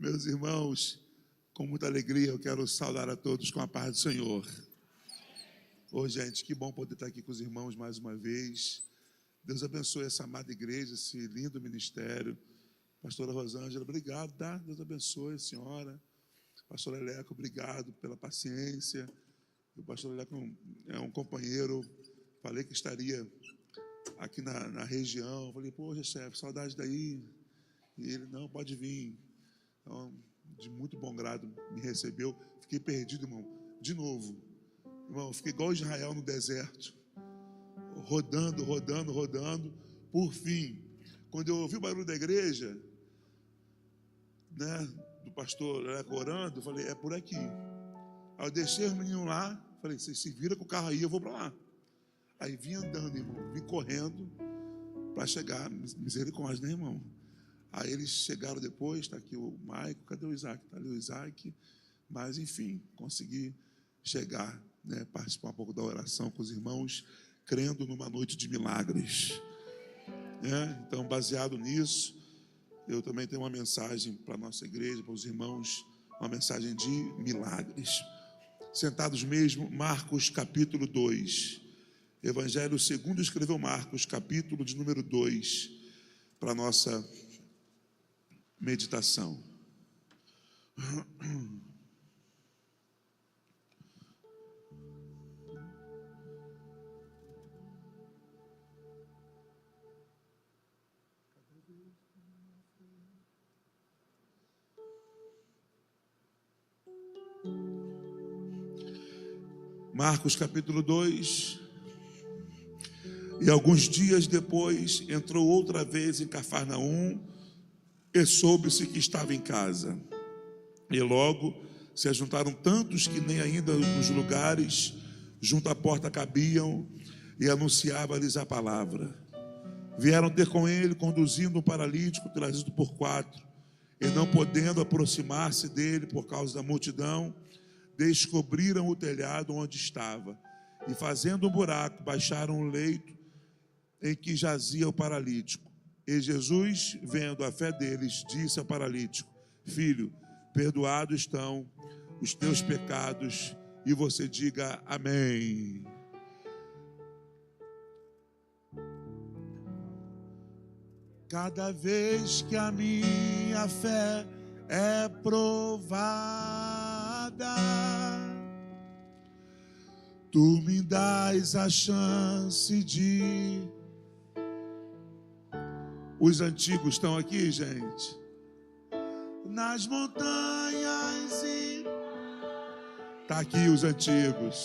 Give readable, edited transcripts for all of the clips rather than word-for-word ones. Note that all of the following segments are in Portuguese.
Meus irmãos, com muita alegria eu quero saudar a todos com a paz do Senhor. Ô, gente, que bom poder estar aqui com os irmãos mais uma vez. Deus abençoe essa amada igreja, esse lindo ministério. Pastora Rosângela, obrigado, tá? Deus abençoe a senhora. Pastor Eleco, obrigado pela paciência. O pastor Eleco é um companheiro, falei que estaria aqui na região. Falei, poxa, chefe, saudade daí. E ele, não, pode vir. Então, de muito bom grado, me recebeu. Fiquei perdido, irmão, de novo. Irmão, fiquei igual Israel no deserto, rodando. Por fim, quando eu ouvi o barulho da igreja, né, do pastor orando, eu falei, é por aqui. Aí eu deixei os meninos lá, falei, você se vira com o carro aí, eu vou para lá. Aí vim andando, irmão, vim correndo para chegar, misericórdia, né, irmão? Aí eles chegaram depois, está aqui o Maico, cadê o Isaac? Está ali o Isaac, mas enfim, consegui chegar, né, participar um pouco da oração com os irmãos, crendo numa noite de milagres. Então, baseado nisso, eu também tenho uma mensagem para a nossa igreja, para os irmãos, uma mensagem de milagres. Sentados mesmo, Marcos capítulo 2, Evangelho segundo escreveu Marcos, capítulo de número 2, para a nossa meditação. Marcos capítulo 2. E alguns dias depois entrou outra vez em Cafarnaum e soube-se que estava em casa. E logo se ajuntaram tantos que nem ainda nos lugares junto à porta cabiam, e anunciava-lhes a palavra. Vieram ter com ele, conduzindo um paralítico trazido por 4, e não podendo aproximar-se dele por causa da multidão, descobriram o telhado onde estava, e fazendo um buraco, baixaram o leito em que jazia o paralítico. E Jesus, vendo a fé deles, disse ao paralítico, filho, perdoados estão os teus pecados. E você diga amém. Cada vez que a minha fé é provada, tu me dás a chance de... Os antigos estão aqui, gente? Nas montanhas e... Está aqui os antigos.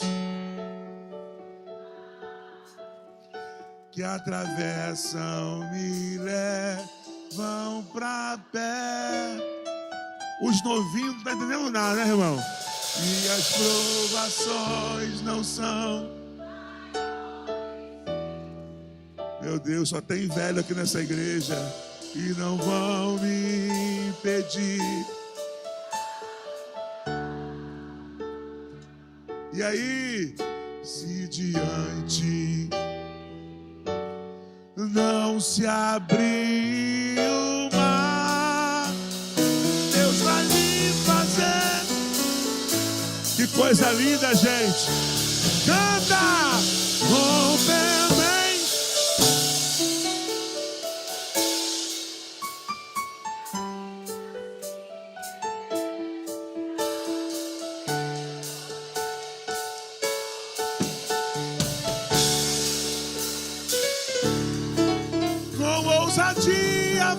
Que atravessam, me levam para pé. Os novinhos não estão entendendo nada, né, irmão? E as provações não são... Meu Deus, só tem velho aqui nessa igreja. E não vão me impedir. E aí, se diante não se abrir o mar, Deus vai me fazer. Que coisa linda, gente. Canta! Romper.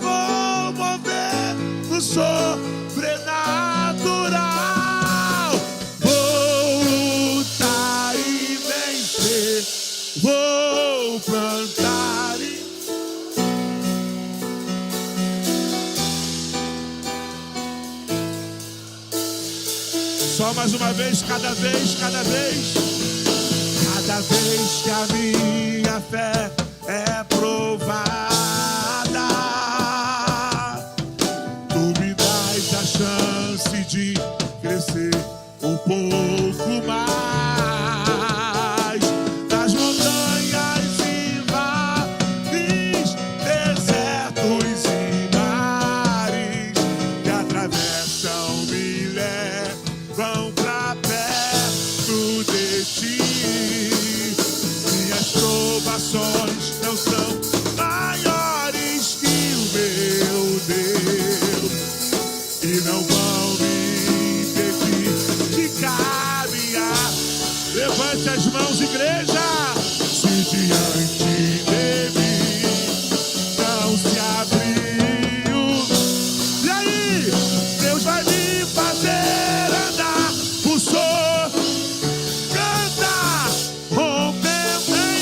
Vou mover no sobrenatural. Vou lutar e vencer. Vou plantar e... Só mais uma vez, cada vez. Cada vez que a minha fé é provada, chance de crescer um pouco mais nas montanhas e vales, desertos e mares que atravessam. igreja. Se diante de mim não se abriu, e aí? Deus vai me fazer andar por sol. Canta, rompendo em.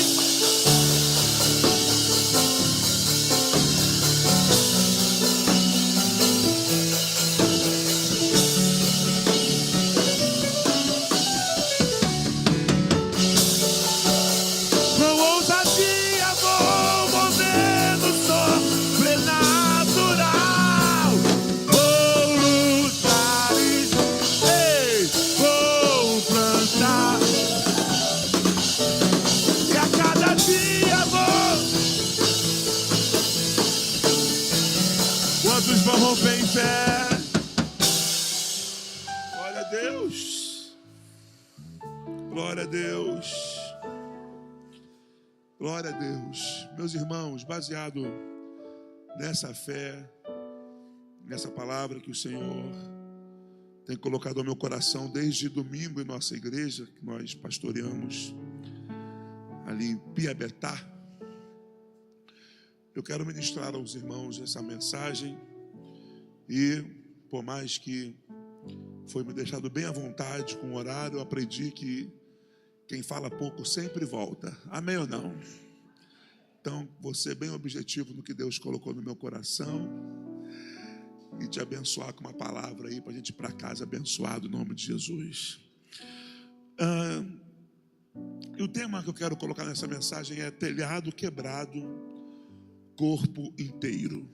Com ousadia vou movendo sobrenatural. Vou lutar e vou plantar. E a cada dia vou. Quantos vão romper em fé? Glória a Deus. Glória a Deus. Glória a Deus. Meus irmãos, baseado nessa fé, nessa palavra que o Senhor tem colocado ao meu coração desde domingo em nossa igreja, que nós pastoreamos ali em Piabetá, eu quero ministrar aos irmãos essa mensagem e, por mais que foi me deixado bem à vontade com o horário, eu aprendi que quem fala pouco sempre volta. Amém ou não? Então, vou ser bem objetivo no que Deus colocou no meu coração e te abençoar com uma palavra aí para a gente ir para casa abençoado, em nome de Jesus. E o tema que eu quero colocar nessa mensagem é telhado quebrado, corpo inteiro.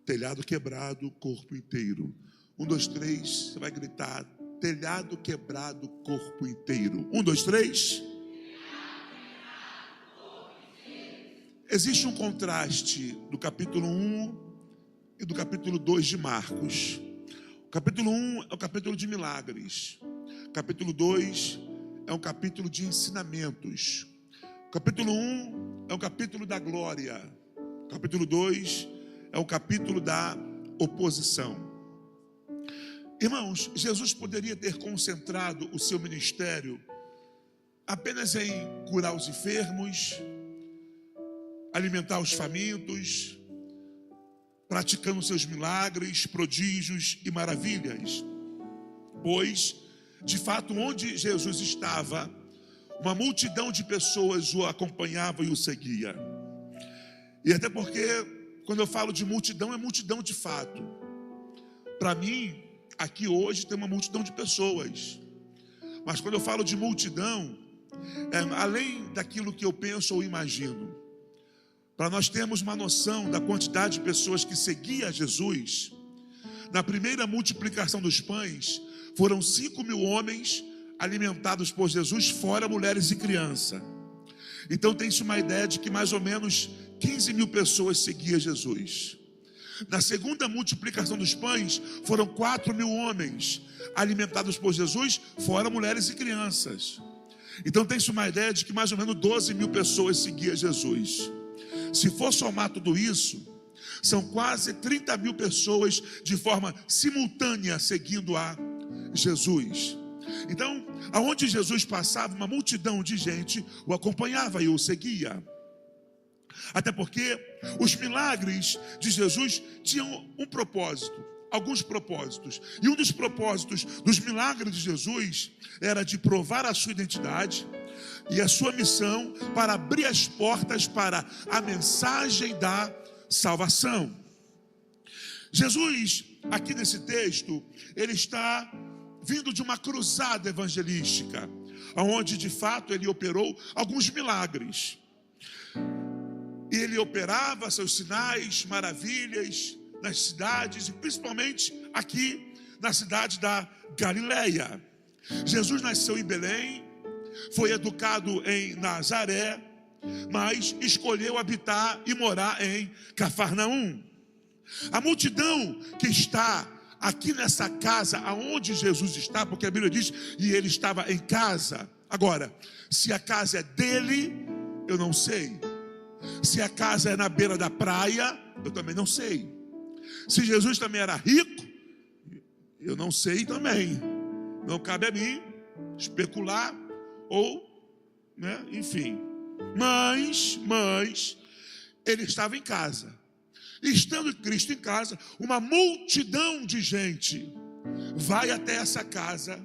Telhado quebrado, corpo inteiro. 1, 2, 3, você vai gritar: telhado quebrado, corpo inteiro. 1, 2, 3. Existe um contraste do capítulo 1 e do capítulo 2 de Marcos. O capítulo 1 é o capítulo de milagres. O capítulo 2 é um capítulo de ensinamentos. O capítulo 1 é o capítulo da glória. O capítulo 2 é o capítulo da oposição. Irmãos, Jesus poderia ter concentrado o seu ministério apenas em curar os enfermos, alimentar os famintos, praticando seus milagres, prodígios e maravilhas. Pois, de fato, onde Jesus estava, uma multidão de pessoas o acompanhava e o seguia. E até porque, quando eu falo de multidão, é multidão de fato. Para mim, aqui hoje tem uma multidão de pessoas, mas quando eu falo de multidão, é além daquilo que eu penso ou imagino. Para nós termos uma noção da quantidade de pessoas que seguia Jesus, na primeira multiplicação dos pães, foram 5.000 homens alimentados por Jesus, fora mulheres e crianças. Então tem-se uma ideia de que mais ou menos 15.000 pessoas seguiam Jesus. Na segunda multiplicação dos pães, foram 4.000 homens alimentados por Jesus, fora mulheres e crianças. Então tem-se uma ideia de que mais ou menos 12.000 pessoas seguiam Jesus. Se for somar tudo isso, são quase 30.000 pessoas de forma simultânea seguindo a Jesus. Então, aonde Jesus passava, uma multidão de gente o acompanhava e o seguia. Até porque os milagres de Jesus tinham um propósito, alguns propósitos. E um dos propósitos dos milagres de Jesus era de provar a sua identidade e a sua missão para abrir as portas para a mensagem da salvação. Jesus, aqui nesse texto, ele está vindo de uma cruzada evangelística, onde de fato ele operou alguns milagres. E ele operava seus sinais, maravilhas nas cidades e principalmente aqui na cidade da Galileia. Jesus nasceu em Belém, foi educado em Nazaré, mas escolheu habitar e morar em Cafarnaum. A multidão que está aqui nessa casa aonde Jesus está, porque a Bíblia diz, e ele estava em casa. Agora, se a casa é dele, eu não sei. Se a casa é na beira da praia, eu também não sei. Se Jesus também era rico, eu não sei também. Não cabe a mim especular ou né? Enfim. Mas, ele estava em casa. Estando Cristo em casa, uma multidão de gente vai até essa casa.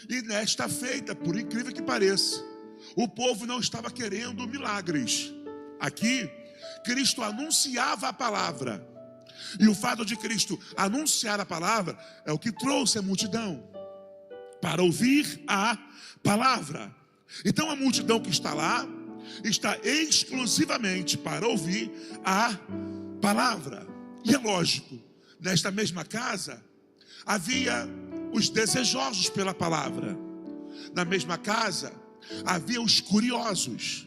E nesta feita, por incrível que pareça, o povo não estava querendo milagres. Aqui, Cristo anunciava a palavra. E o fato de Cristo anunciar a palavra é o que trouxe a multidão para ouvir a palavra. Então a multidão que está lá está exclusivamente para ouvir a palavra. E é lógico, nesta mesma casa havia os desejosos pela palavra. Na mesma casa havia os curiosos,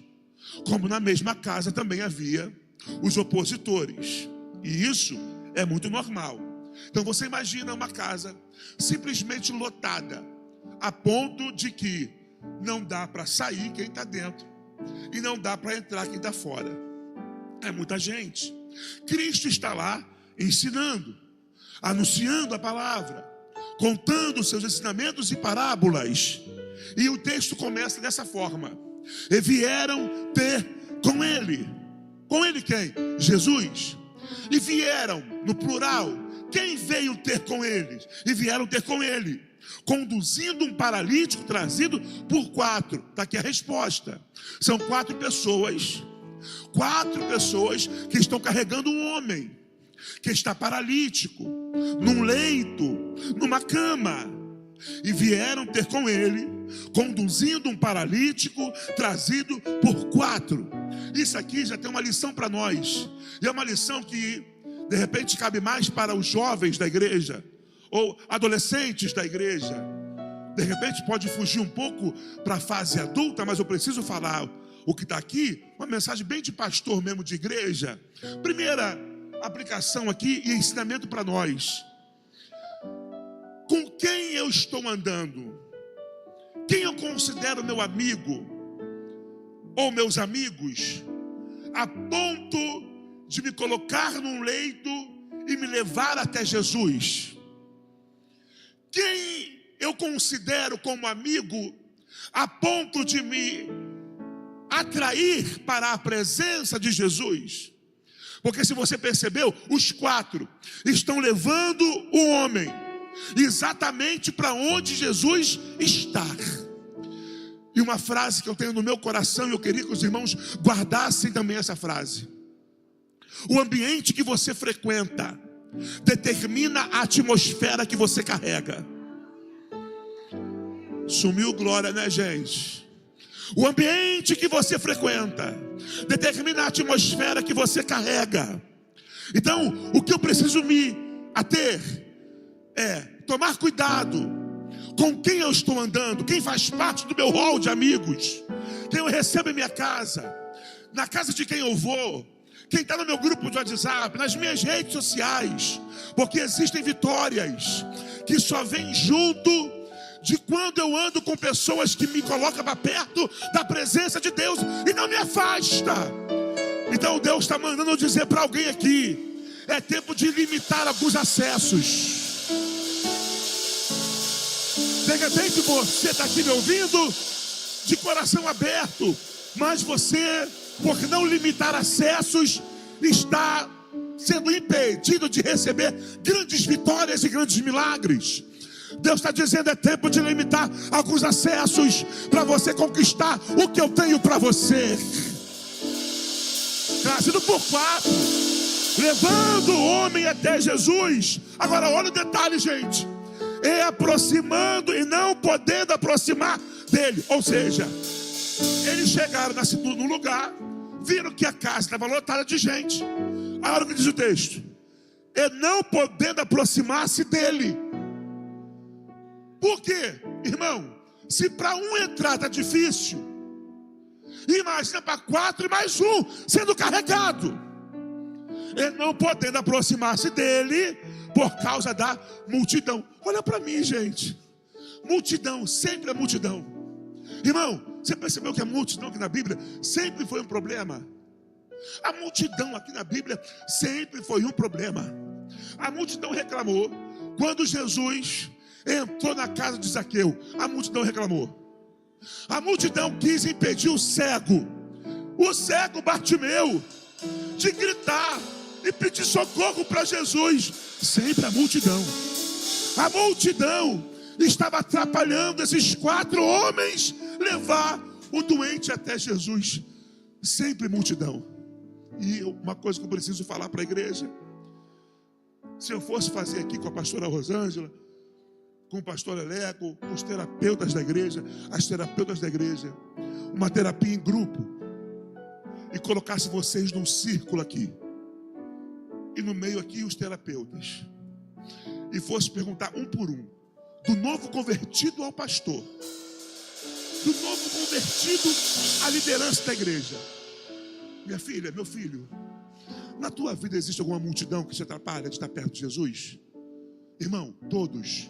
como na mesma casa também havia os opositores. E isso é muito normal. Então você imagina uma casa simplesmente lotada, a ponto de que não dá para sair quem está dentro e não dá para entrar quem está fora. É muita gente. Cristo está lá ensinando, anunciando a palavra, contando seus ensinamentos e parábolas. E o texto começa dessa forma: e vieram ter com ele. Com ele quem? Jesus. E vieram, no plural, quem veio ter com eles? E vieram ter com ele, conduzindo um paralítico trazido por 4. Está aqui a resposta. São 4 pessoas. 4 pessoas que estão carregando um homem que está paralítico, num leito, numa cama. E vieram ter com ele, conduzindo um paralítico trazido por 4. Isso aqui já tem uma lição para nós. E é uma lição que de repente cabe mais para os jovens da igreja, ou adolescentes da igreja. De repente pode fugir um pouco para a fase adulta, mas eu preciso falar o que está aqui, uma mensagem bem de pastor mesmo, de igreja. Primeira aplicação aqui e ensinamento para nós: com quem eu estou andando? Quem eu considero meu amigo ou meus amigos, a ponto de me colocar num leito e me levar até Jesus? Quem eu considero como amigo a ponto de me atrair para a presença de Jesus? Porque se você percebeu, os 4 estão levando o homem exatamente para onde Jesus está. E uma frase que eu tenho no meu coração, e eu queria que os irmãos guardassem também essa frase: o ambiente que você frequenta determina a atmosfera que você carrega. Sumiu glória, né, gente? O ambiente que você frequenta determina a atmosfera que você carrega. Então, o que eu preciso me ater é tomar cuidado com quem eu estou andando, quem faz parte do meu hall de amigos, quem eu recebo em minha casa, na casa de quem eu vou, quem está no meu grupo de WhatsApp, nas minhas redes sociais. Porque existem vitórias que só vêm junto de quando eu ando com pessoas que me colocam para perto da presença de Deus e não me afasta. Então Deus está mandando eu dizer para alguém aqui: é tempo de limitar alguns acessos. De repente você está aqui me ouvindo de coração aberto, mas você, por não limitar acessos, está sendo impedido de receber grandes vitórias e grandes milagres. Deus está dizendo: é tempo de limitar alguns acessos para você conquistar o que eu tenho para você. Trazido por 4, levando o homem até Jesus. Agora olha o detalhe, gente: e aproximando e não podendo aproximar dele. Ou seja, eles chegaram no lugar, viram que a casa estava lotada de gente. Olha o que diz o texto: e não podendo aproximar-se dele. Por quê, irmão? Se para um entrar está difícil, imagina para 4 e mais um sendo carregado. E não podendo aproximar-se dele por causa da multidão. Olha para mim, gente. Multidão, sempre é multidão. Irmão, você percebeu que a multidão aqui na Bíblia sempre foi um problema? A multidão aqui na Bíblia sempre foi um problema. A multidão reclamou quando Jesus entrou na casa de Zaqueu. A multidão reclamou. A multidão quis impedir o cego Bartimeu, de gritar e pedir socorro para Jesus. Sempre a multidão estava atrapalhando esses 4 homens levar o doente até Jesus. Sempre multidão. E uma coisa que eu preciso falar para a igreja: se eu fosse fazer aqui com a pastora Rosângela, com o pastor Eleco, com os terapeutas da igreja, as terapeutas da igreja, uma terapia em grupo, e colocasse vocês num círculo aqui, e no meio aqui os terapeutas, e fosse perguntar um por um, do novo convertido ao pastor, do novo convertido à liderança da igreja: minha filha, meu filho, na tua vida existe alguma multidão que te atrapalha de estar perto de Jesus? Irmão, todos,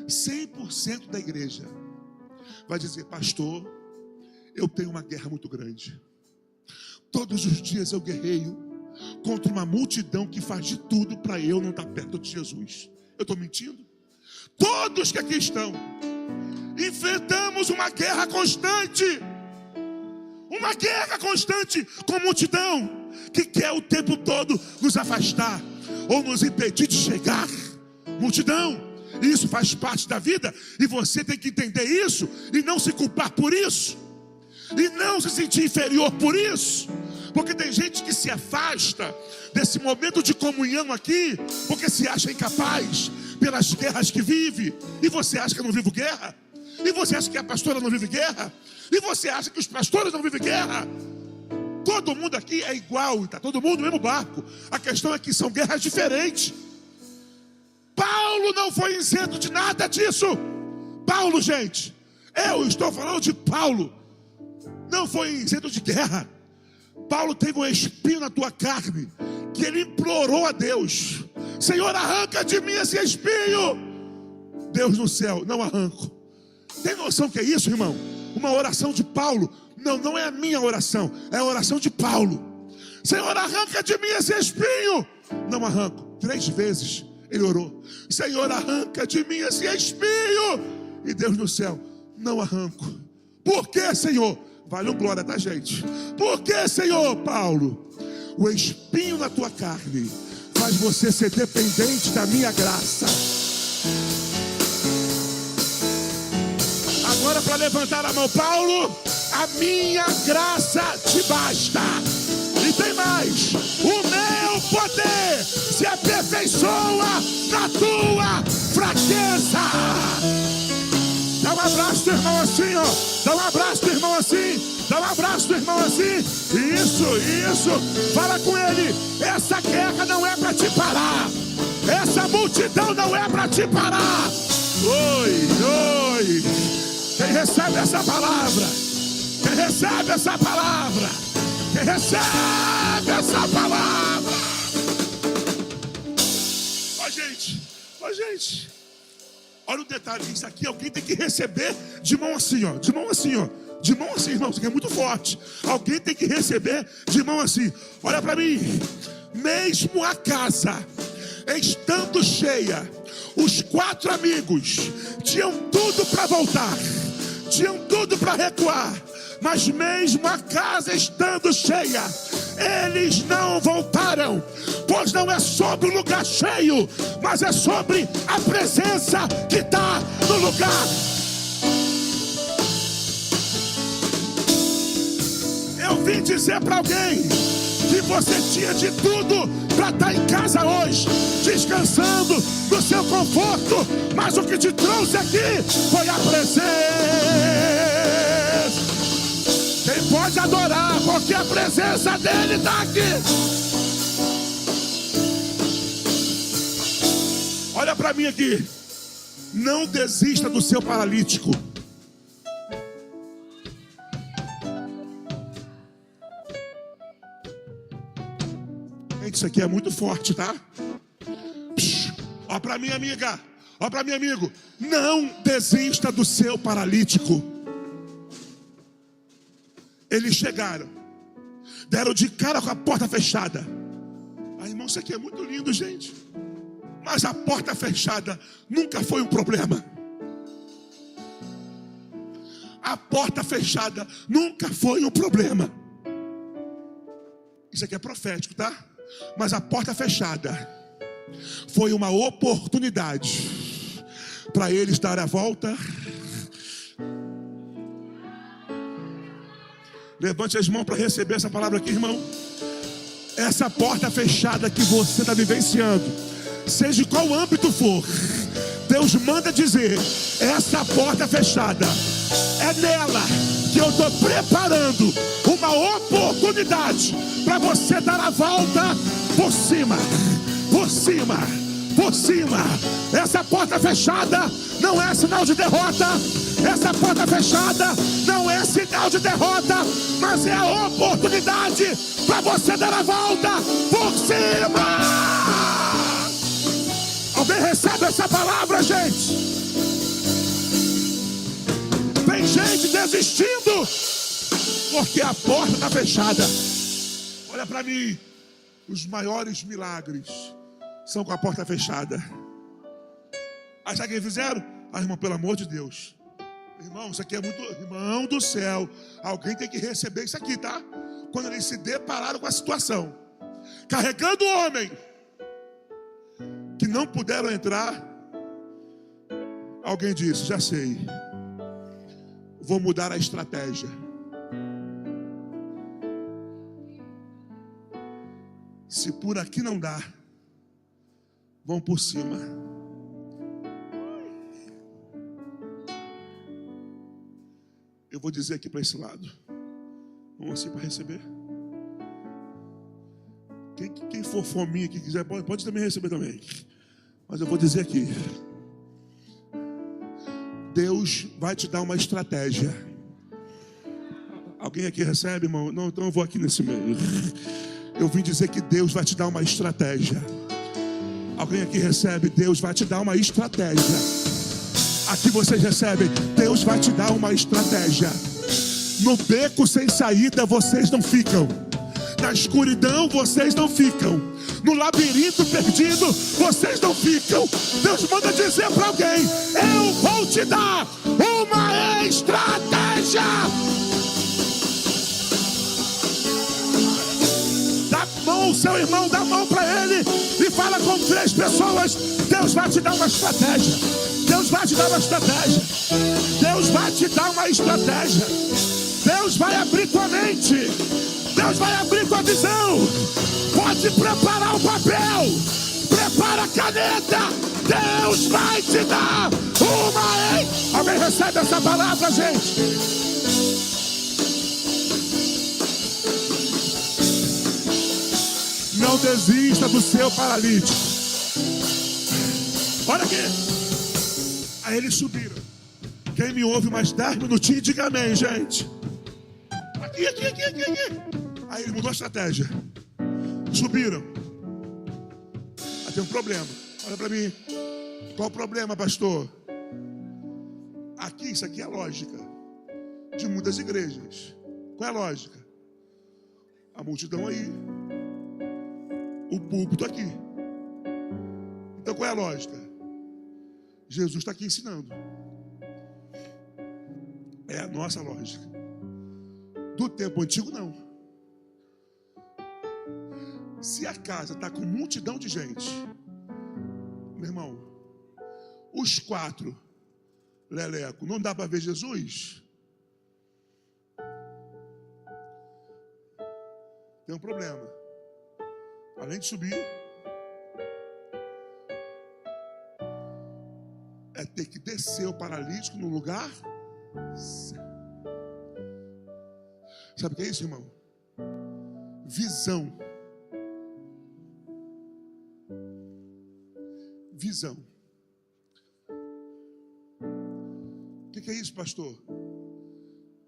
100% da igreja vai dizer: pastor, eu tenho uma guerra muito grande. Todos os dias eu guerreio contra uma multidão que faz de tudo para eu não estar perto de Jesus. Eu estou mentindo? Todos que aqui estão enfrentamos uma guerra constante. Uma guerra constante com a multidão que quer o tempo todo nos afastar ou nos impedir de chegar. Multidão, isso faz parte da vida, e você tem que entender isso e não se culpar por isso, e não se sentir inferior por isso. Porque tem gente que se afasta desse momento de comunhão aqui porque se acha incapaz pelas guerras que vive. E você acha que eu não vivo guerra? E você acha que a pastora não vive guerra? E você acha que os pastores não vivem guerra? Todo mundo aqui é igual, está todo mundo no mesmo barco. A questão é que são guerras diferentes. Paulo não foi isento de nada disso. Paulo, gente, eu estou falando de Paulo, não foi isento de guerra. Paulo teve um espinho na tua carne, que ele implorou a Deus: Senhor, arranca de mim esse espinho. Deus no céu: não arranco. Tem noção que é isso, irmão? Uma oração de Paulo. Não é a minha oração, é a oração de Paulo. Senhor, arranca de mim esse espinho. Não arranco. 3 vezes ele orou: Senhor, arranca de mim esse espinho. E Deus no céu: não arranco. Por que, Senhor? Vale um glória, tá, gente? Por que, Senhor? Paulo, o espinho na tua carne faz você ser dependente da minha graça. Agora, para levantar a mão: Paulo, a minha graça te basta. E tem mais: o meu poder se aperfeiçoa na tua fraqueza. Dá um abraço do irmão assim, ó. Dá um abraço do irmão assim. Dá um abraço do irmão assim. Isso. Fala com ele: essa guerra não é para te parar. Essa multidão não é para te parar. Oi. Quem recebe essa palavra? Quem recebe essa palavra? Quem recebe essa palavra? Ó, gente. Olha o detalhe, isso aqui alguém tem que receber de mão assim, ó. De mão assim, irmão, isso aqui é muito forte. Alguém tem que receber de mão assim. Olha para mim. Mesmo a casa estando cheia, os 4 amigos tinham tudo para voltar, tinham tudo para recuar, mas mesmo a casa estando cheia, eles não voltaram, pois não é sobre o lugar cheio, mas é sobre a presença que está no lugar. Eu vim dizer para alguém que você tinha de tudo para estar em casa hoje, descansando no seu conforto, mas o que te trouxe aqui foi a presença. Quem pode adorar, porque a presença dele está aqui. Olha para mim aqui. Não desista do seu paralítico. Isso aqui é muito forte, tá? Ó pra minha amiga, ó pra meu amigo. Não desista do seu paralítico. Eles chegaram, deram de cara com a porta fechada. Irmão, isso aqui é muito lindo, gente. Mas a porta fechada nunca foi um problema. A porta fechada nunca foi um problema. Isso aqui é profético, tá? Mas a porta fechada foi uma oportunidade para eles dar a volta. Levante as mãos para receber essa palavra aqui, irmão. Essa porta fechada que você está vivenciando, seja qual âmbito for, Deus manda dizer: essa porta fechada, é nela que eu estou preparando uma oportunidade para você dar a volta por cima, por cima, por cima. Essa porta fechada não é sinal de derrota. Essa porta fechada não é sinal de derrota, mas é a oportunidade para você dar a volta por cima. Alguém recebe essa palavra, gente? Tem gente desistindo porque a porta está fechada. Olha para mim, os maiores milagres são com a porta fechada. Aí sabe o que fizeram? Ah, irmão, pelo amor de Deus, irmão, isso aqui é muito... Irmão do céu, alguém tem que receber isso aqui, tá? Quando eles se depararam com a situação, carregando o homem, que não puderam entrar, alguém disse: já sei, vou mudar a estratégia. Se por aqui não dá, vão por cima. Eu vou dizer aqui para esse lado. Vamos assim para receber. Quem for fominha que quiser, pode também receber também. Mas eu vou dizer aqui. Deus vai te dar uma estratégia. Alguém aqui recebe, irmão? Não, então eu vou aqui nesse meio. Eu vim dizer que Deus vai te dar uma estratégia. Alguém aqui recebe? Deus vai te dar uma estratégia. Aqui vocês recebem, Deus vai te dar uma estratégia. No beco sem saída vocês não ficam. Na escuridão vocês não ficam. No labirinto perdido vocês não ficam. Deus manda dizer para alguém: eu vou te dar uma estratégia. Dá mão, seu irmão, dá mão para ele e fala com 3 pessoas: Deus vai te dar uma estratégia. Deus vai te dar uma estratégia. Deus vai te dar uma estratégia. Deus vai abrir tua mente. Deus vai abrir tua visão. Pode preparar o papel. Prepara a caneta. Deus vai te dar uma... Alguém recebe essa palavra, gente? Não desista do seu paralítico. Olha aqui. Aí eles subiram. Quem me ouve mais 10 minutinhos, diga amém, gente. Aqui. Aí ele mudou a estratégia. Subiram. Aí tem um problema. Olha para mim. Qual o problema, pastor? Aqui, isso aqui é a lógica de muitas igrejas. Qual é a lógica? A multidão aí. O púlpito aqui. Então qual é a lógica? Jesus está aqui ensinando. É a nossa lógica. Do tempo antigo, não. Se a casa está com multidão de gente, meu irmão, os 4 leleco, não dá para ver Jesus? Tem um problema. Além de subir, é ter que descer o paralítico no lugar. Sabe o que é isso, irmão? Visão. Visão. O que é isso, pastor?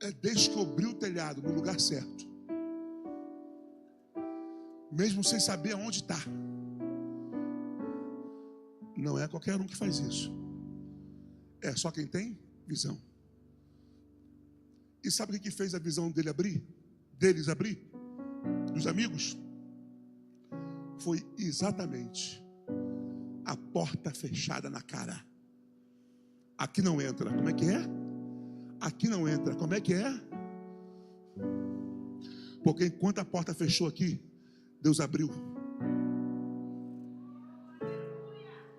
É descobrir o telhado no lugar certo, mesmo sem saber aonde está. Não é qualquer um que faz isso. É só quem tem visão. E sabe o que fez a visão deles abrir? Dos amigos? Foi exatamente a porta fechada na cara. Aqui não entra. Como é que é? aqui não entra. Como é que é? Porque enquanto a porta fechou aqui, Deus abriu.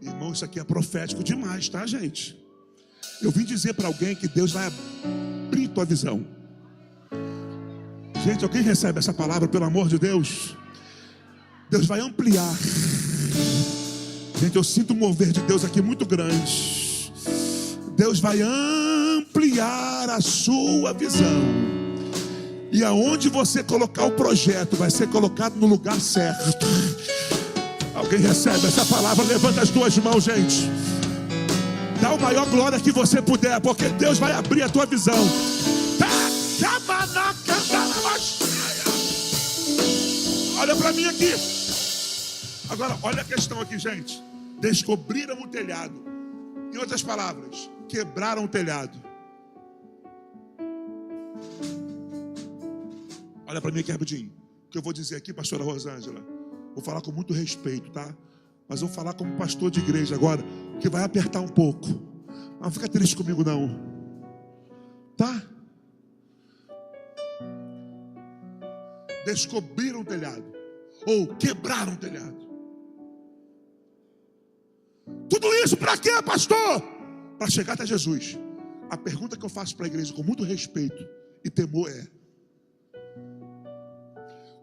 Irmão, isso aqui é profético demais, tá, gente? Eu vim dizer para alguém que Deus vai abrir tua visão. Gente, alguém recebe essa palavra, pelo amor de Deus? Deus vai ampliar. Gente, eu sinto um mover de Deus aqui muito grande. Deus vai ampliar a sua visão. E aonde você colocar o projeto, vai ser colocado no lugar certo. Alguém recebe essa palavra? Levanta as duas mãos, gente. Dá o maior glória que você puder, porque Deus vai abrir a tua visão. Olha para mim aqui. Agora, olha a questão aqui, gente. Descobriram o telhado. Em outras palavras, quebraram o telhado. Olha para mim aqui rapidinho. O que eu vou dizer aqui, pastora Rosângela, vou falar com muito respeito, tá? Mas vou falar como pastor de igreja agora, que vai apertar um pouco. Mas não fica triste comigo não, tá? Descobriram o telhado, ou quebraram o telhado. Tudo isso para quê, pastor? Para chegar até Jesus. A pergunta que eu faço para a igreja com muito respeito e temor é: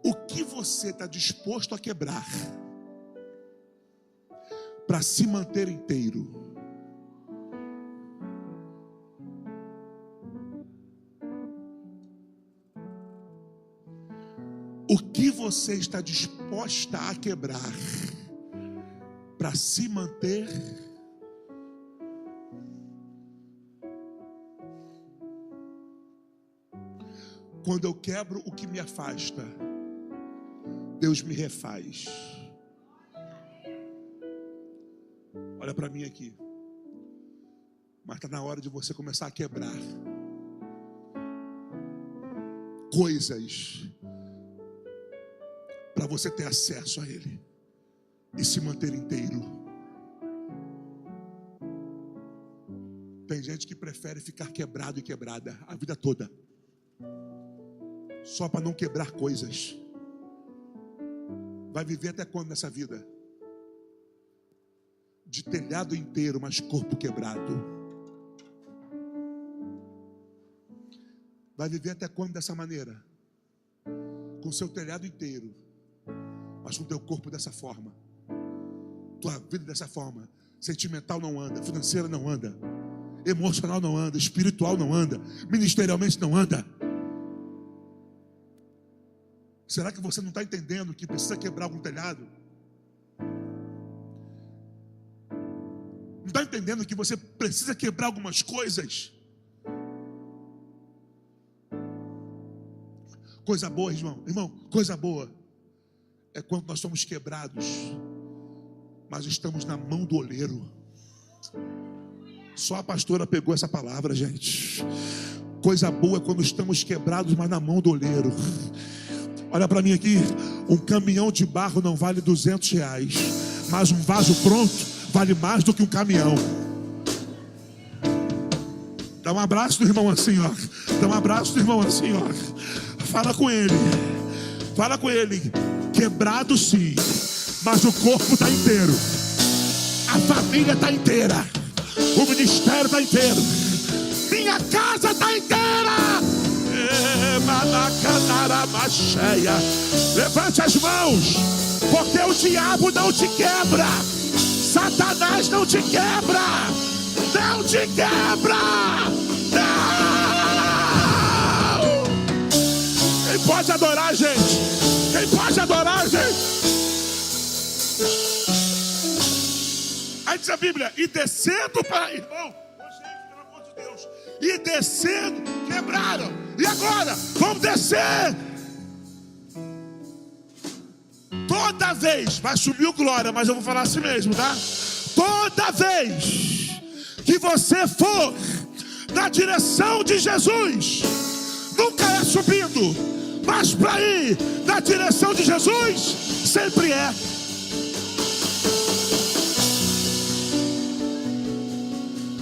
o que você está disposto a quebrar para se manter inteiro? O que você está disposta a quebrar para se manter? Quando eu quebro o que me afasta, Deus me refaz. Olha para mim aqui. Mas está na hora de você começar a quebrar coisas para você ter acesso a Ele e se manter inteiro. Tem gente que prefere ficar quebrado e quebrada a vida toda, só para não quebrar coisas. Vai viver até quando nessa vida? De telhado inteiro, mas corpo quebrado. Vai viver até quando dessa maneira? Com seu telhado inteiro, mas com teu corpo dessa forma, tua vida dessa forma. Sentimental não anda, financeira não anda, emocional não anda, espiritual não anda, ministerialmente não anda. Será que você não está entendendo que precisa quebrar algum telhado? Não está entendendo que você precisa quebrar algumas coisas? Coisa boa, irmão, coisa boa é quando nós somos quebrados, mas estamos na mão do oleiro. Só a pastora pegou essa palavra, gente. Coisa boa é quando estamos quebrados, mas na mão do oleiro. Olha para mim aqui. Um caminhão de barro não vale R$200, mas um vaso pronto vale mais do que um caminhão. Dá um abraço do irmão assim, ó. Dá um abraço do irmão assim, ó. Fala com ele. Fala com ele. Quebrado sim, mas o corpo está inteiro. A família está inteira. O ministério está inteiro. Minha casa está inteira. Levante as mãos, porque o diabo não te quebra, Satanás não te quebra, não te quebra, não. Quem pode adorar, gente? Quem pode adorar, gente? Aí diz a Bíblia: e descendo para... Irmão, gente, pelo amor de Deus, e descendo, quebraram. E agora, vamos descer. Toda vez, vai subir o glória, mas eu vou falar assim mesmo, tá? Toda vez que você for na direção de Jesus, nunca é subindo, mas para ir na direção de Jesus, sempre é.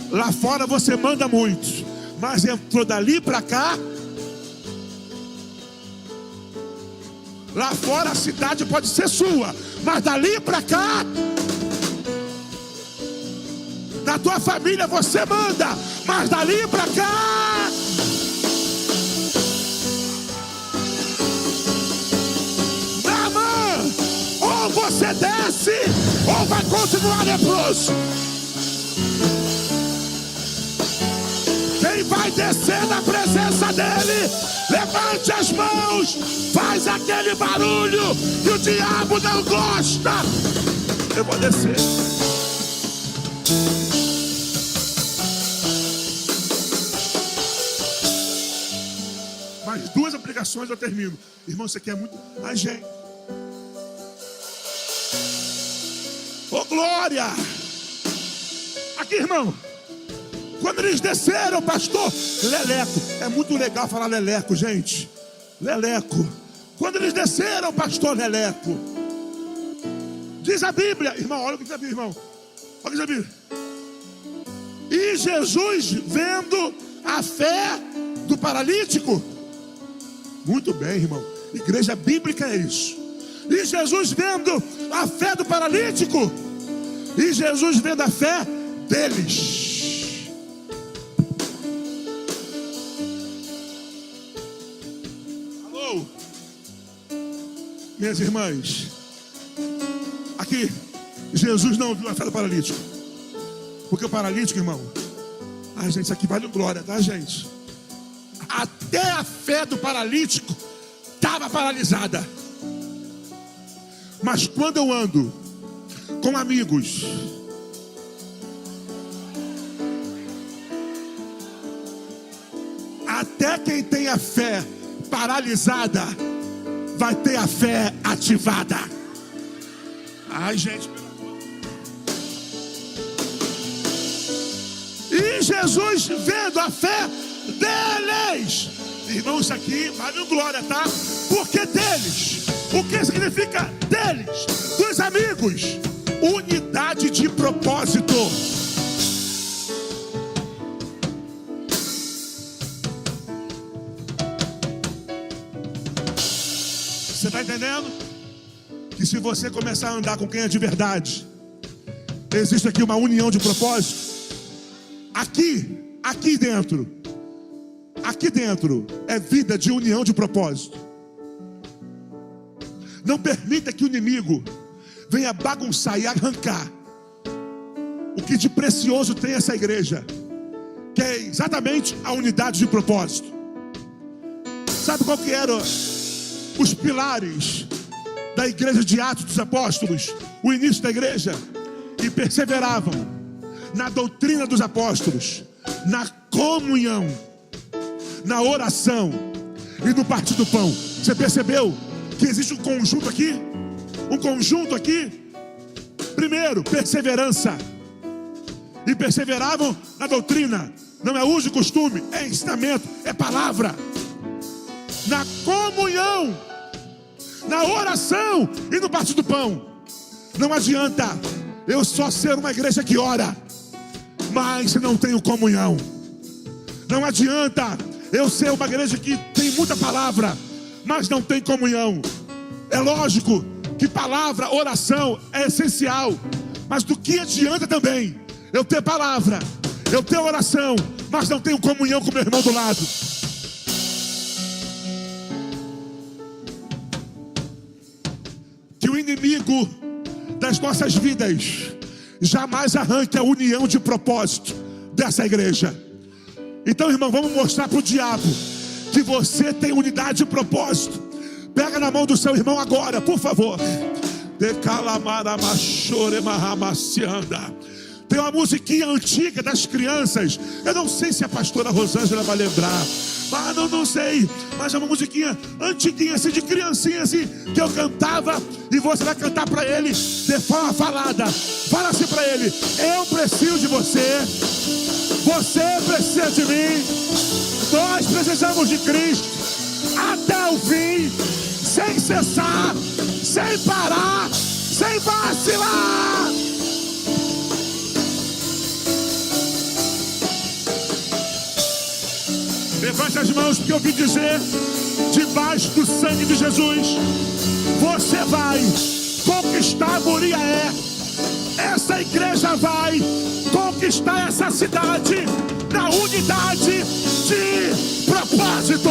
Lá fora você manda muito, mas entrou dali para cá. Lá fora a cidade pode ser sua, mas dali para cá, na tua família você manda, mas dali para cá, Naamã, ou você desce, ou vai continuar leproso. Quem vai descer na presença dele, levante as mãos, faz aquele barulho que o diabo não gosta. Eu vou descer. Mais 2 aplicações eu termino. Irmão, isso aqui é muito... Ai, gente. Ô, glória! Aqui, irmão. Quando eles desceram, pastor, leleco. É muito legal falar leleco, gente. Leleco. Quando eles desceram, pastor, leleco. Diz a Bíblia, irmão, olha o que diz a Bíblia, irmão. Olha o que diz a Bíblia. E Jesus, vendo a fé do paralítico. Muito bem, irmão. Igreja bíblica é isso. E Jesus vendo a fé do paralítico. E Jesus vendo a fé deles. Minhas irmãs, aqui, Jesus não viu a fé do paralítico. Porque o paralítico, irmão, gente, isso aqui vale glória, tá, gente? Até a fé do paralítico estava paralisada. Mas quando eu ando com amigos, até quem tem a fé paralisada vai ter a fé ativada. Ai, gente. E Jesus vendo a fé deles. Irmão, isso aqui vale glória, tá? Porque deles. O que significa deles? Dos amigos. Unidade de propósito. Você está entendendo? Que se você começar a andar com quem é de verdade, existe aqui uma união de propósito. Aqui dentro é vida de união de propósito. Não permita que o inimigo venha bagunçar e arrancar o que de precioso tem essa igreja, que é exatamente a unidade de propósito. Sabe qual que era os pilares da igreja de Atos dos Apóstolos, o início da igreja? E perseveravam na doutrina dos apóstolos, na comunhão, na oração e no partir do pão. Você percebeu que existe um conjunto aqui? Um conjunto aqui. Primeiro, perseverança. E perseveravam na doutrina. Não é uso e costume, é ensinamento, é palavra. Na comunhão, na oração e no partir do pão. Não adianta eu só ser uma igreja que ora, mas não tenho comunhão. Não adianta eu ser uma igreja que tem muita palavra, mas não tem comunhão. É lógico que palavra, oração é essencial, mas do que adianta também eu ter palavra, eu ter oração, mas não tenho comunhão com meu irmão do lado? Que o inimigo das nossas vidas jamais arranque a união de propósito dessa igreja. Então, irmão, vamos mostrar para o diabo que você tem unidade de propósito. Pega na mão do seu irmão agora, por favor. Tem uma musiquinha antiga das crianças. Eu não sei se a pastora Rosângela vai lembrar. Mas não sei. Mas é uma musiquinha antiguinha, assim, de criancinha, assim, que eu cantava. E você vai cantar para ele de forma falada. Fala assim para ele: eu preciso de você. Você precisa de mim. Nós precisamos de Cristo até o fim, sem cessar, sem parar, sem vacilar. Levante as mãos, porque eu vim dizer: debaixo do sangue de Jesus, você vai conquistar Moriaé. Essa igreja vai conquistar essa cidade na unidade de propósito.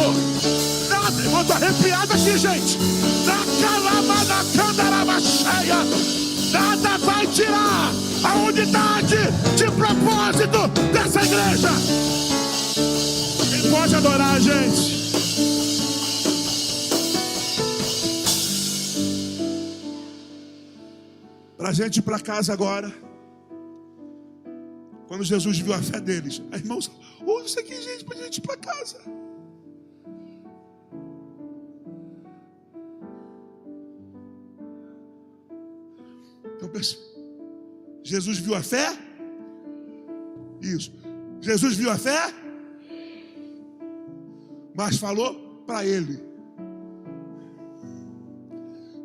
Nada, eu tô arrepiado aqui, gente. Na calama, na candaraba cheia, nada vai tirar a unidade de propósito dessa igreja. Quem pode adorar, gente? Para a gente ir para casa agora. Quando Jesus viu a fé deles, aí, irmãos, ouça isso aqui, gente, para a gente ir para casa. Então, Jesus viu a fé? Isso. Jesus viu a fé? Mas falou para ele: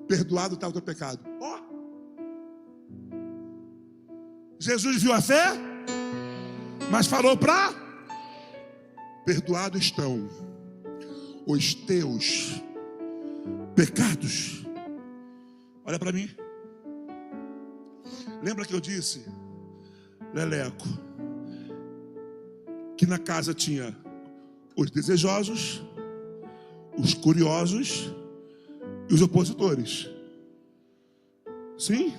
perdoado está o teu pecado. Ó. Jesus viu a fé? Mas falou para: perdoados estão os teus pecados. Olha para mim. Lembra que eu disse, Leleco, que na casa tinha os desejosos, os curiosos e os opositores? Sim?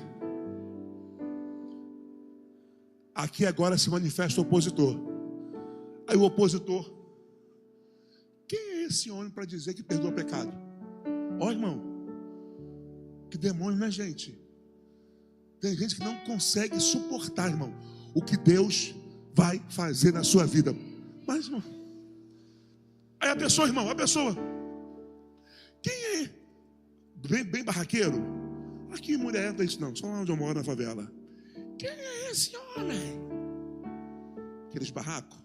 Aqui agora se manifesta o opositor. Aí o opositor: quem é esse homem para dizer que perdoa pecado? Ó, irmão, que demônio, né, gente? Tem gente que não consegue suportar, irmão, o que Deus vai fazer na sua vida. Mas, irmão, aí a pessoa, irmão, quem é? Bem barraqueiro? Aqui em Moriaé não tem isso não, só onde eu moro, na favela. Quem é esse homem? Aqueles barracos.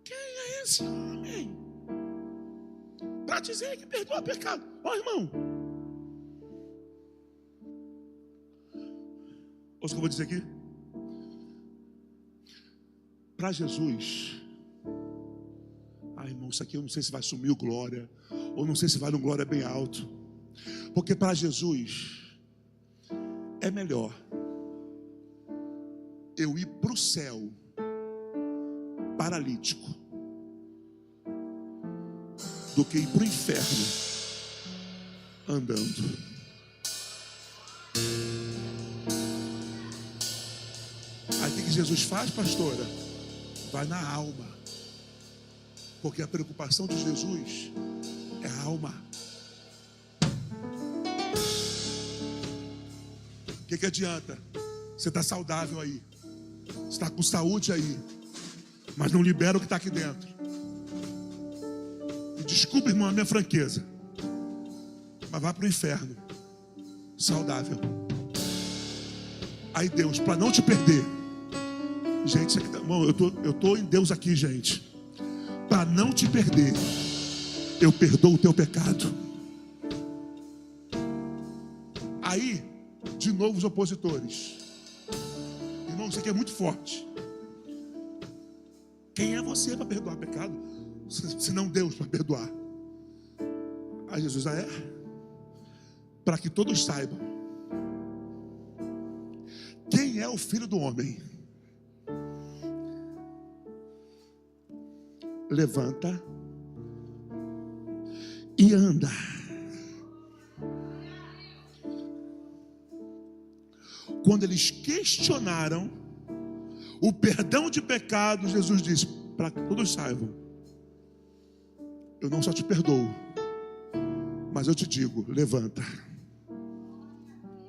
Quem é esse homem para dizer que perdoa pecado? Ó, irmão, ouça o que eu vou dizer aqui. Para Jesus, irmão, isso aqui eu não sei se vai sumir o glória, ou não sei se vai no glória bem alto. Porque para Jesus é melhor eu ir para o céu paralítico do que ir para o inferno andando. Aí o que Jesus faz, pastora? Vai na alma. Porque a preocupação de Jesus é a alma. O que adianta? Você está saudável aí, você está com saúde aí, mas não libera o que está aqui dentro. E desculpa, irmão, a minha franqueza, mas vá para o inferno saudável. Aí Deus, para não te perder, gente, isso aqui, irmão, eu tô em Deus aqui, gente. Para não te perder, eu perdoo o teu pecado. Aí, de novo os opositores. Irmão, isso aqui é muito forte. Quem é você para perdoar pecado? Se não Deus para perdoar. Aí Jesus, para que todos saibam quem é o Filho do Homem. Levanta e anda. Quando eles questionaram o perdão de pecados, Jesus disse: para que todos saibam, eu não só te perdoo, mas eu te digo: levanta,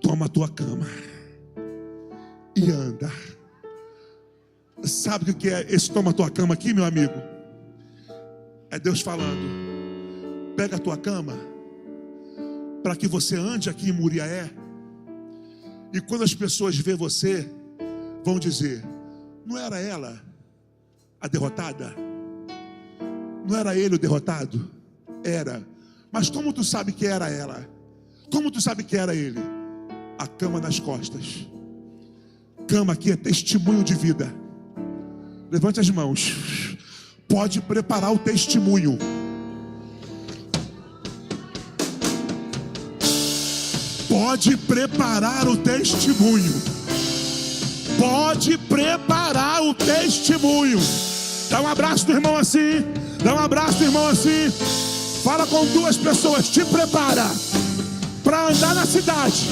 toma a tua cama e anda. Sabe o que é esse toma a tua cama aqui, meu amigo? É Deus falando: pega a tua cama para que você ande aqui em Moriaé. E quando as pessoas verem você, vão dizer: não era ela a derrotada? Não era ele o derrotado? Era. Mas como tu sabe que era ela? Como tu sabe que era ele? A cama nas costas. Cama aqui é testemunho de vida. Levante as mãos. pode preparar o testemunho. Pode preparar o testemunho. Pode preparar o testemunho. Dá um abraço do irmão assim. Dá um abraço do irmão assim. Fala com duas pessoas. Te prepara para andar na cidade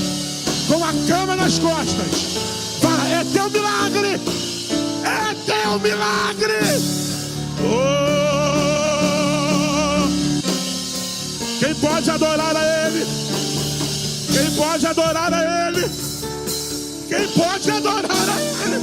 com a cama nas costas. Fala, é teu milagre. É teu milagre. Oh! Quem pode adorar a Ele? Quem pode adorar a Ele? Quem pode adorar a Ele?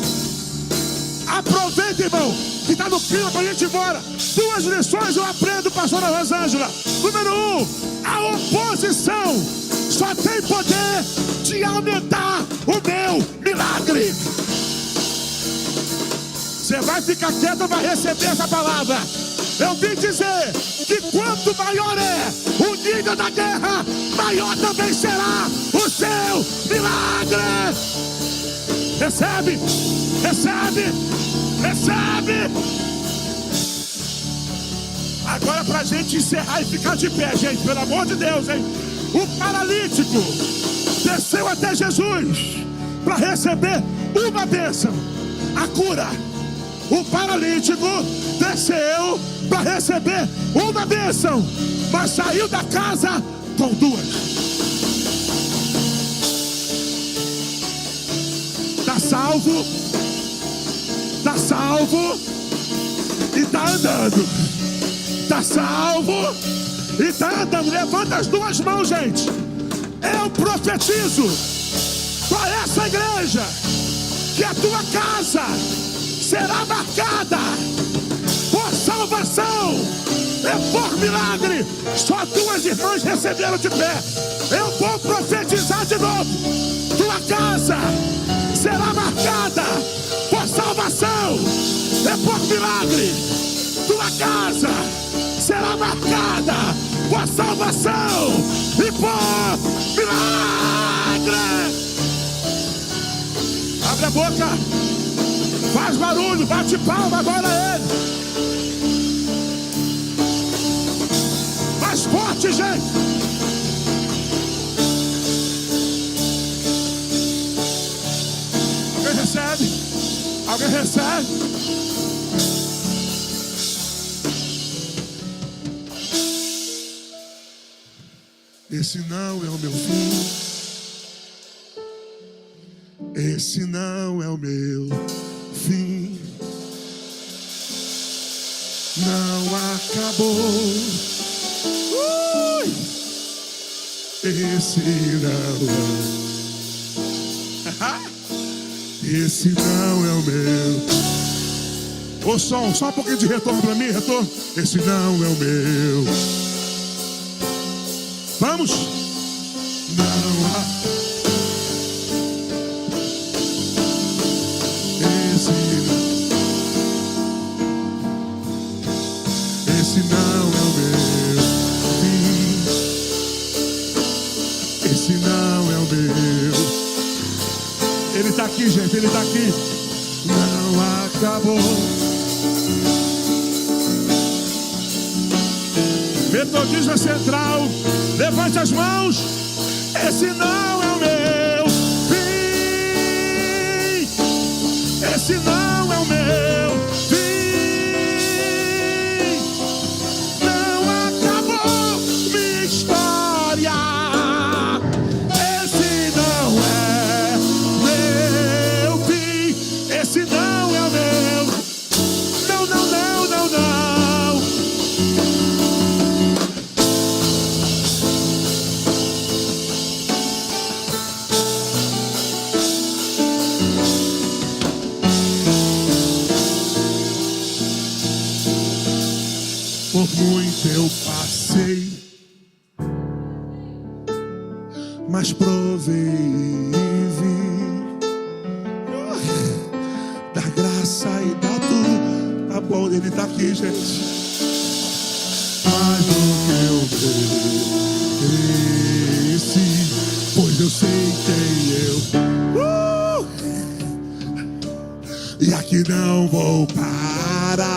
Aproveita, irmão, que está no clima para a gente ir embora. 2 lições eu aprendo, pastora Rosângela. Número 1, a oposição só tem poder de aumentar o meu milagre. Você vai ficar quieto, vai receber essa palavra. Eu vim dizer que quanto maior é o nível da guerra, maior também será o seu milagre. Recebe, recebe, recebe. Agora pra gente encerrar e ficar de pé, gente, pelo amor de Deus, hein? O paralítico desceu até Jesus para receber uma bênção, a cura. O paralítico desceu para receber uma bênção, mas saiu da casa com 2. Está salvo e está andando. Está salvo e está andando. Levanta as 2 mãos, gente. Eu profetizo para essa igreja que a tua casa será marcada por salvação e por milagre. Só 2 irmãs receberam de pé. Eu vou profetizar de novo. Tua casa será marcada por salvação e por milagre. Tua casa será marcada por salvação e por milagre. Abre a boca. Faz barulho, bate palma agora a Ele. Mais forte, gente. Alguém recebe? Alguém recebe? Esse não é o meu fim. Esse não é o meu fim. Não acabou. Esse não é. Esse não é o meu. Ô som, só um pouquinho de retorno pra mim, retorno. Esse não é o meu. Vamos. Não há. Esse não é o meu fim. Esse não é o meu. Ele está aqui, gente, ele está aqui. Não acabou. Metodista Central, levante as mãos. Esse não é o meu fim. Esse não é o meu fim. Não acabou minha história. Esse não é meu fim. Esse não é o meu. Não, não, não, não, não. Por muito eu passei, mas provei e vi da graça e da tua. Tá bom, ele tá aqui, gente. Mais do que eu mereci, pois eu sei quem eu. E aqui não vou parar.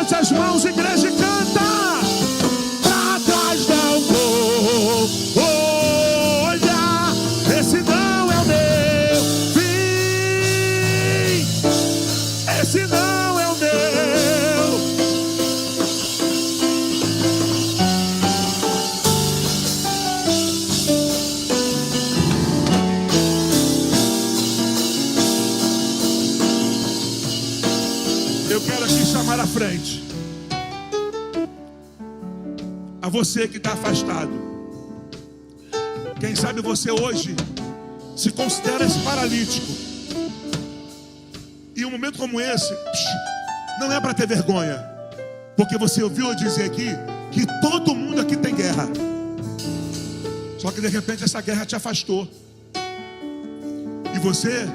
Levante as mãos, igreja, e canta. Pra trás não vou olhar, esse não é o meu fim, esse não é o meu. Eu quero aqui chamar à frente a você que está afastado. Quem sabe você hoje se considera esse paralítico. E um momento como esse não é para ter vergonha, porque você ouviu eu dizer aqui que todo mundo aqui tem guerra. Só que de repente essa guerra te afastou e você,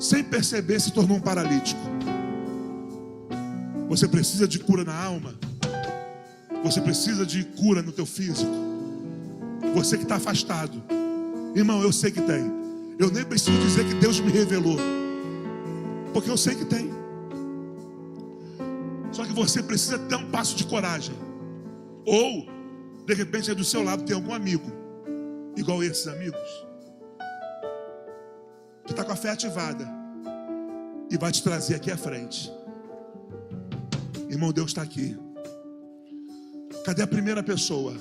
sem perceber, se tornou um paralítico. Você precisa de cura na alma. Você precisa de cura no teu físico. Você que está afastado, irmão, eu sei que tem. Eu nem preciso dizer que Deus me revelou, porque eu sei que tem. Só que você precisa dar um passo de coragem. Ou, de repente, aí do seu lado tem algum amigo igual esses amigos, que está com a fé ativada e vai te trazer aqui à frente. Irmão, Deus está aqui. Cadê a primeira pessoa?